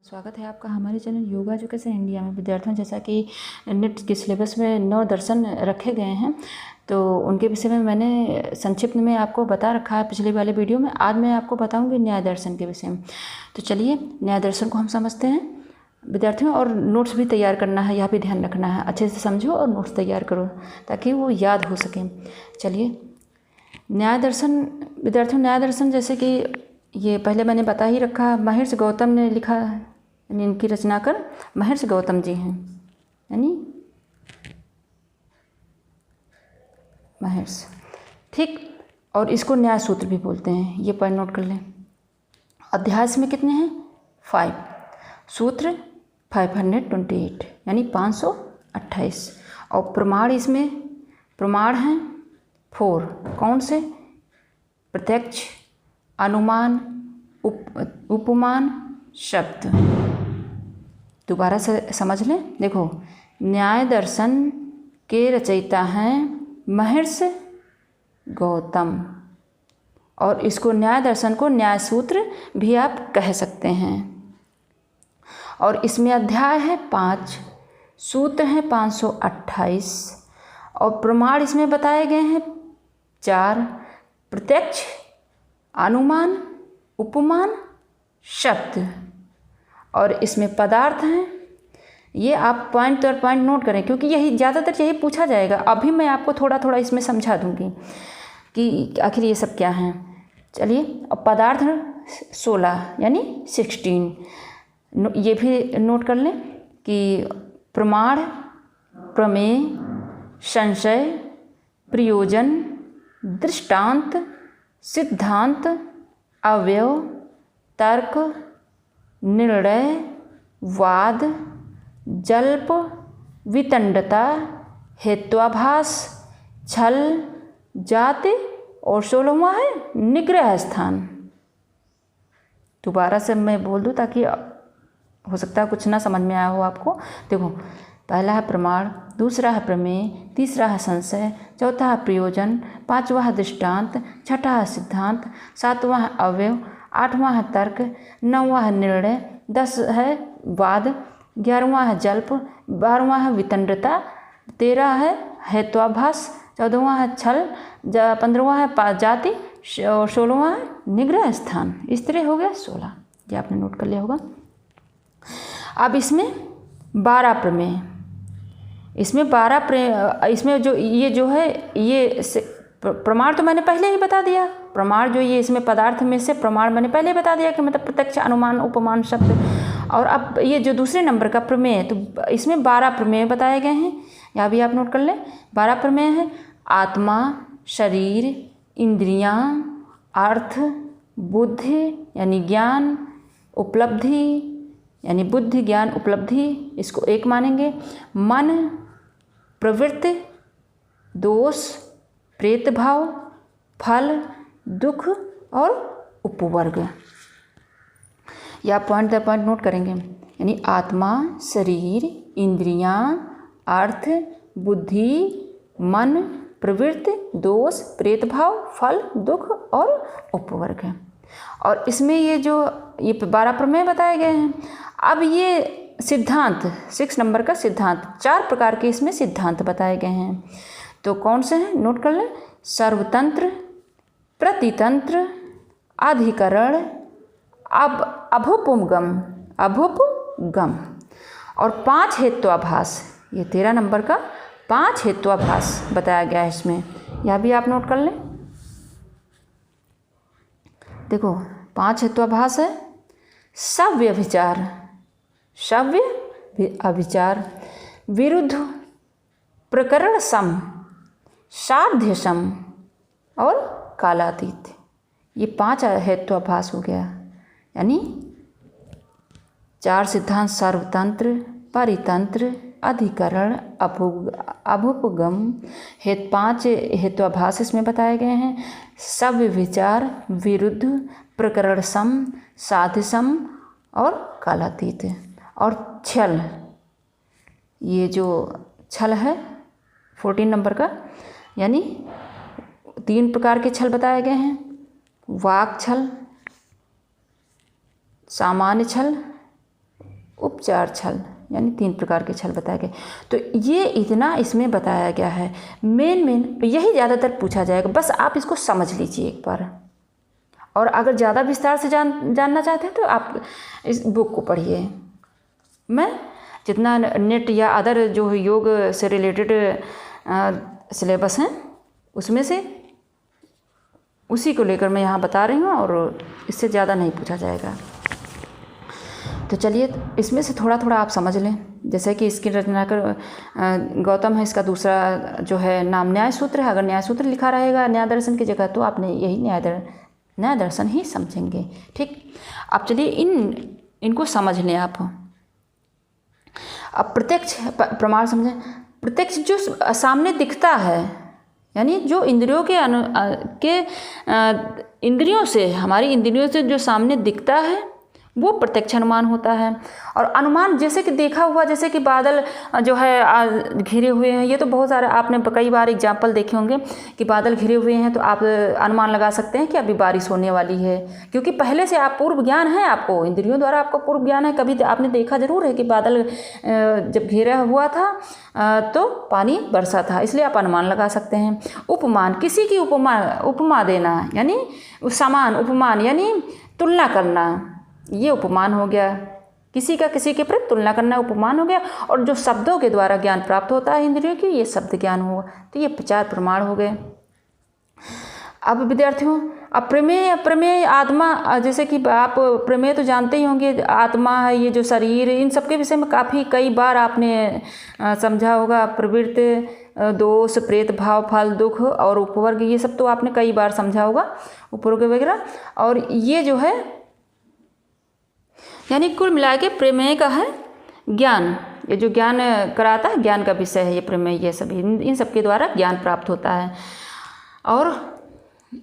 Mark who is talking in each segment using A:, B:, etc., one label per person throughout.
A: स्वागत है आपका हमारे चैनल योगा एजुकेशन इंडिया में। विद्यार्थियों, जैसा कि नेट के सिलेबस में 9 दर्शन रखे गए हैं, तो उनके विषय में मैंने संक्षिप्त में आपको बता रखा है पिछले वाले वीडियो में। आज मैं आपको बताऊंगी न्याय दर्शन के विषय में। तो चलिए न्याय दर्शन को हम समझते हैं विद्यार्थियों। और नोट्स भी तैयार करना है, यहाँ भी ध्यान रखना है, अच्छे से समझो और नोट्स तैयार करो ताकि वो याद हो सके। चलिए न्याय दर्शन विद्यार्थियों, न्याय दर्शन जैसे कि ये पहले मैंने बता ही रखा, महर्षि गौतम ने लिखा है, यानी इनकी रचनाकार महर्षि गौतम जी हैं, यानी महर्षि, ठीक। और इसको न्याय सूत्र भी बोलते हैं, ये पॉइंट नोट कर लें। अध्याय में कितने हैं? 5। सूत्र 528, यानी 528। और प्रमाण, इसमें प्रमाण हैं 4। कौन से? प्रत्यक्ष, अनुमान, उपमान, शब्द। दोबारा से समझ लें। देखो, न्याय दर्शन के रचयिता हैं महर्षि गौतम, और इसको न्याय दर्शन को न्याय सूत्र भी आप कह सकते हैं। और इसमें अध्याय है 5, सूत्र हैं 528, और प्रमाण इसमें बताए गए हैं 4। प्रत्यक्ष, अनुमान, उपमान, शब्द। और इसमें पदार्थ हैं। ये आप पॉइंट और पॉइंट नोट करें, क्योंकि यही ज़्यादातर यही पूछा जाएगा। अभी मैं आपको थोड़ा थोड़ा इसमें समझा दूंगी कि आखिर ये सब क्या हैं। चलिए, अब पदार्थ 16 यानी 16, ये भी नोट कर लें कि प्रमाण, प्रमेय, संशय, प्रयोजन, दृष्टांत, सिद्धांत, अवयव, तर्क, निर्णय, वाद, जल्प, वितंडता, हेत्वाभास, छल, जाति, और 16वां है निग्रह स्थान। दोबारा से मैं बोल दूं ताकि हो सकता है कुछ ना समझ में आया हो आपको। देखो, पहला है प्रमाण, दूसरा है प्रमेय, तीसरा है संशय, चौथा है प्रयोजन, 5वां है दृष्टांत, 6वां है सिद्धांत, 7वां है अवयव, 8वां है तर्क, 9वां है निर्णय, 10 है वाद, 11वां है जल्प, 12वां है वितंडता, 13 है हेत्वाभास, 14वां है छल, 15वां है जाति, और 16वां है निग्रह स्थान। इस तरह हो गया 16। ये आपने नोट कर लिया होगा। अब इसमें 12 प्रमेय, इसमें 12 इसमें जो है ये प्रमाण तो मैंने पहले ही बता दिया। प्रमाण जो ये इसमें पदार्थ में से प्रमाण मैंने पहले बता दिया कि मतलब प्रत्यक्ष, अनुमान, उपमान, शब्द। और अब ये जो दूसरे नंबर का प्रमेय, तो इसमें 12 प्रमेय बताए गए हैं, यहाँ भी आप नोट कर लें। 12 प्रमेय हैं: आत्मा, शरीर, इंद्रियां, अर्थ, बुद्धि यानी ज्ञान, उपलब्धि यानी बुद्धि, ज्ञान, उपलब्धि, इसको एक मानेंगे, मन, प्रवृत्ति, दोष, प्रेतभाव, फल, दुख और उपवर्ग। या पॉइंट दर पॉइंट नोट करेंगे, यानी आत्मा, शरीर, इंद्रियां, अर्थ, बुद्धि, मन, प्रवृत्ति, दोष, प्रेतभाव, फल, दुख और उपवर्ग है। और इसमें ये 12 प्रमेय बताए गए हैं। अब ये सिद्धांत, 6 नंबर का सिद्धांत, 4 प्रकार के इसमें सिद्धांत बताए गए हैं। तो कौन से हैं? नोट कर लें। सर्वतंत्र, प्रतितंत्र, अधिकरण, अभुपगम और 5 हेत्वाभास। ये 13 नंबर का 5 हेत्वाभास बताया गया है इसमें, यह भी आप नोट कर लें। देखो, 5 हेत्वाभास है: सव्य विचार, सव्य अविचार, विरुद्ध, प्रकरण सम, साध्य सम और कालातीत। ये 5 हेत्वाभास हो गया, यानी 4 सिद्धांत: सर्वतंत्र, परितंत्र, अधिकरण, अभुपगम, 5 हेत्वाभास इसमें बताए गए हैं: सव्य विचार, विरुद्ध, प्रकरण सम, साध्य सम और कालातीत। और छल, ये जो छल है 14 नंबर का, यानी 3 प्रकार के छल बताए गए हैं: वाक छल, सामान्य छल, उपचार छल, यानी 3 प्रकार के छल बताए गए। तो ये इतना इसमें बताया गया है, मेन यही ज़्यादातर पूछा जाएगा, बस आप इसको समझ लीजिए एक बार। और अगर ज़्यादा विस्तार से जानना चाहते हैं तो आप इस बुक को पढ़िए। मैं जितना नेट या अदर जो योग से रिलेटेड सिलेबस हैं उसमें से उसी को लेकर मैं यहाँ बता रही हूँ, और इससे ज़्यादा नहीं पूछा जाएगा। तो चलिए इसमें से थोड़ा थोड़ा आप समझ लें। जैसे कि इसकी रचनाकार गौतम है, इसका दूसरा जो है नाम न्याय सूत्र है। अगर न्याय सूत्र लिखा रहेगा न्याय दर्शन की जगह तो आपने यही न्याय दर्शन ही समझेंगे। ठीक, अब चलिए इनको समझ लें आप। अब प्रत्यक्ष प्रमाण समझें। प्रत्यक्ष जो सामने दिखता है, यानी जो इंद्रियों इंद्रियों से, हमारी इंद्रियों से जो सामने दिखता है वो प्रत्यक्ष अनुमान होता है। और अनुमान जैसे कि देखा हुआ, जैसे कि बादल जो है घिरे हुए हैं, ये तो बहुत सारे आपने कई बार एग्जाम्पल देखे होंगे कि बादल घिरे हुए हैं तो आप अनुमान लगा सकते हैं कि अभी बारिश होने वाली है, क्योंकि पहले से आप पूर्व ज्ञान है, आपको इंद्रियों द्वारा आपको पूर्व ज्ञान है। कभी आपने देखा जरूर है कि बादल जब घिरा हुआ था तो पानी बरसा था, इसलिए आप अनुमान लगा सकते हैं। उपमान, किसी की उपमा देना, यानी समान उपमान यानी तुलना करना, ये उपमान हो गया। किसी का किसी के प्रति तुलना करना उपमान हो गया। और जो शब्दों के द्वारा ज्ञान प्राप्त होता है इंद्रियों की, ये शब्द ज्ञान हुआ, तो ये 4 प्रमाण हो गए। अब विद्यार्थियों, अब प्रमेय आत्मा, जैसे कि आप प्रमेय तो जानते ही होंगे, आत्मा है, ये जो शरीर, इन सब के विषय में कई बार आपने समझा होगा। प्रवृत्ति, दोष, प्रेत भाव, फल, दुख और उपवर्ग, ये सब तो आपने कई बार समझा होगा, उपवर्ग वगैरह। और ये जो है यानी कुल मिला के प्रमेय का है ज्ञान, ये जो ज्ञान कराता है, ज्ञान का विषय है ये प्रमेय। ये सब इन सब के द्वारा ज्ञान प्राप्त होता है। और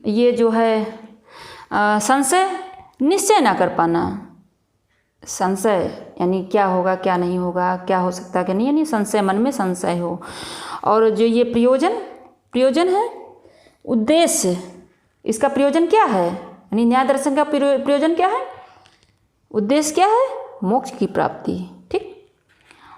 A: ये जो है संशय, निश्चय ना कर पाना। संशय यानी क्या होगा क्या नहीं होगा, क्या हो सकता है कि नहीं, यानी संशय, मन में संशय हो। और जो ये प्रयोजन है, उद्देश्य, इसका प्रयोजन क्या है, यानी न्याय दर्शन का प्रयोजन क्या है, उद्देश्य क्या है, मोक्ष की प्राप्ति। ठीक।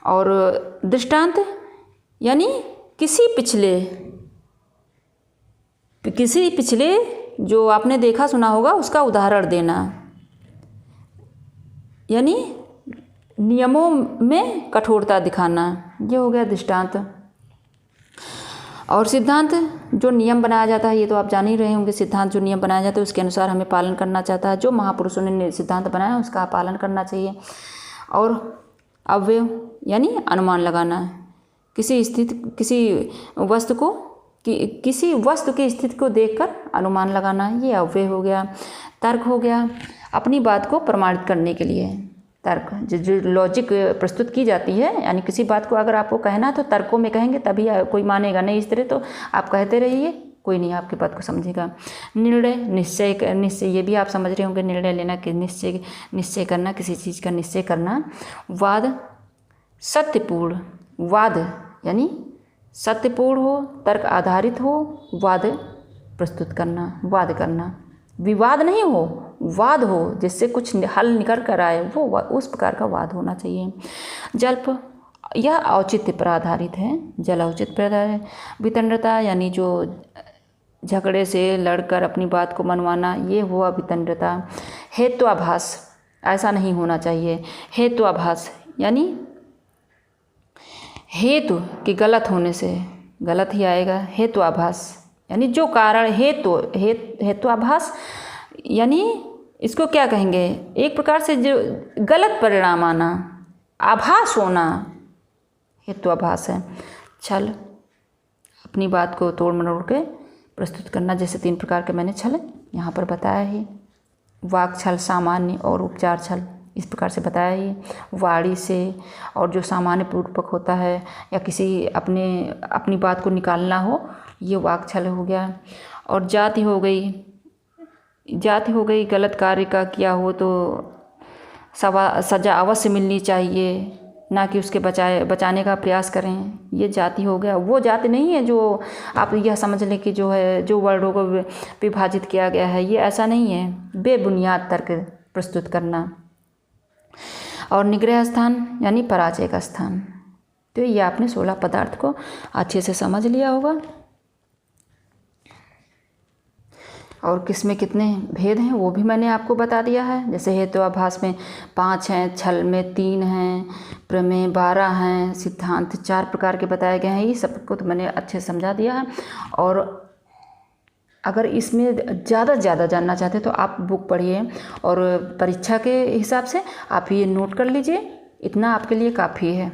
A: और दृष्टांत यानी किसी पिछले जो आपने देखा सुना होगा उसका उदाहरण देना, यानी नियमों में कठोरता दिखाना, ये हो गया दृष्टांत। और सिद्धांत, जो नियम बनाया जाता है, ये तो आप जान ही रहे होंगे। सिद्धांत जो नियम बनाया जाता है उसके अनुसार हमें पालन करना चाहता है। जो महापुरुषों ने सिद्धांत बनाया उसका पालन करना चाहिए। और अवयव यानी अनुमान लगाना, किसी वस्तु की स्थिति को देखकर अनुमान लगाना, ये अवयव हो गया। तर्क हो गया, अपनी बात को प्रमाणित करने के लिए तर्क, जो लॉजिक प्रस्तुत की जाती है, यानी किसी बात को अगर आपको कहना है तो तर्कों में कहेंगे तभी कोई मानेगा, नहीं इस तरह तो आप कहते रहिए, कोई नहीं आपकी बात को समझेगा। निर्णय, निश्चय ये भी आप समझ रहे होंगे, निर्णय लेना कि निश्चय करना, किसी चीज़ का निश्चय करना। वाद, सत्यपूर्ण, वाद यानी सत्यपूर्ण हो, तर्क आधारित हो, वाद प्रस्तुत करना, वाद करना। विवाद नहीं हो, वाद हो, जिससे कुछ हल निकल कर आए, वो उस प्रकार का वाद होना चाहिए। जल्प, यह औचित्य पर आधारित है, जल औचित्य पर आधारित है। वितंड्रता यानी जो झगड़े से लड़कर अपनी बात को मनवाना, ये हुआ वितंड्रता। हेत्वाभास, ऐसा नहीं होना चाहिए। हेत्वाभास यानी हेतु कि गलत होने से गलत ही आएगा। हेत्वाभास यानी जो कारण, हेत्वाभास यानी इसको क्या कहेंगे, एक प्रकार से जो गलत परिणाम आना, आभास होना, हेत्वाभास है। छल, अपनी बात को तोड़ मरोड़ के प्रस्तुत करना, जैसे 3 प्रकार के मैंने छल यहाँ पर बताया ही। वाक छल, सामान्य और उपचार छल, इस प्रकार से बताया ही। वाणी से, और जो सामान्य पूर्वक होता है या किसी अपनी बात को निकालना हो, ये वाक छल हो गया। और जाति हो गई, गलत कार्य का किया हो तो सज़ा अवश्य मिलनी चाहिए, ना कि उसके बचाने का प्रयास करें, ये जाति हो गया। वो जाति नहीं है जो आप यह समझ लें कि जो है, जो वर्णों को विभाजित किया गया है, ये ऐसा नहीं है। बेबुनियाद तर्क प्रस्तुत करना। और निग्रह स्थान यानी पराजय का स्थान। तो ये आपने 16 पदार्थ को अच्छे से समझ लिया होगा। और किस में कितने भेद हैं वो भी मैंने आपको बता दिया है। जैसे हेतुआभास में 5 हैं, छल में 3 हैं, प्रमेय 12 हैं, सिद्धांत 4 प्रकार के बताए गए हैं। ये सबको तो मैंने अच्छे से समझा दिया है। और अगर इसमें ज़्यादा जानना चाहते हैं तो आप बुक पढ़िए और परीक्षा के हिसाब से आप ये नोट कर लीजिए, इतना आपके लिए काफ़ी है।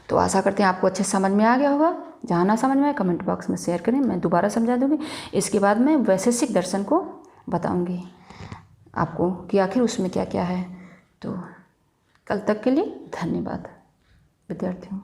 A: तो आशा करते हैं आपको अच्छे समझ में आ गया होगा। जहाँ ना समझ में आए कमेंट बॉक्स में शेयर करें, मैं दोबारा समझा दूँगी। इसके बाद मैं वैशेषिक दर्शन को बताऊँगी आपको कि आखिर उसमें क्या क्या है। तो कल तक के लिए धन्यवाद विद्यार्थियों।